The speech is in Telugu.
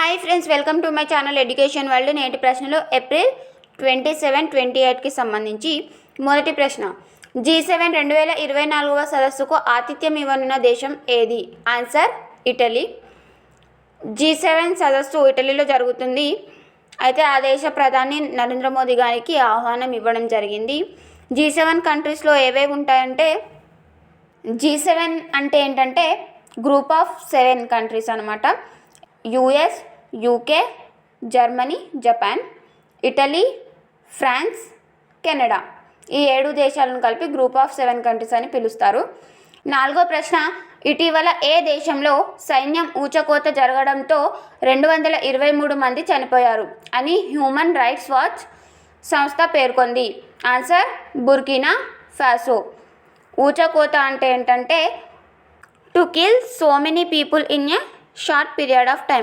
Hi friends, welcome to my channel education world. నేటి ప్రశ్నలో ఏప్రిల్ 27, 28కి సంబంధించి మొదటి ప్రశ్న. G7 2024వ సదస్సుకు ఆతిథ్యం ఇవ్వనున్న దేశం ఏది? Answer Italy. G7 సదస్సు ఇటలీలో జరుగుతుంది. అయితే ఆ దేశ ప్రధాని నరేంద్ర మోదీ గారికి ఆహ్వానం ఇవ్వడం జరిగింది. G7 కంట్రీస్లో ఏవేవి ఉంటాయంటే, G7 అంటే ఏంటంటే గ్రూప్ ఆఫ్ 7 కంట్రీస్ అనమాట. US, UK, Germany, Japan, Italy, France, Canada, ఈ 7 దేశాలను కలిపి గ్రూప్ ఆఫ్ 7 కంట్రీస్ అని పిలుస్తారు. 4వ ప్రశ్న. ఇటీవల ఏ దేశంలో సైన్యం ఊచకోత జరగడంతో 223 మంది చనిపోయారు అని హ్యూమన్ రైట్స్ వాచ్ సంస్థ పేర్కొంది? Answer Burkina Faso. ఊచకోత అంటే ఏంటంటే to kill so many people in a short period of time.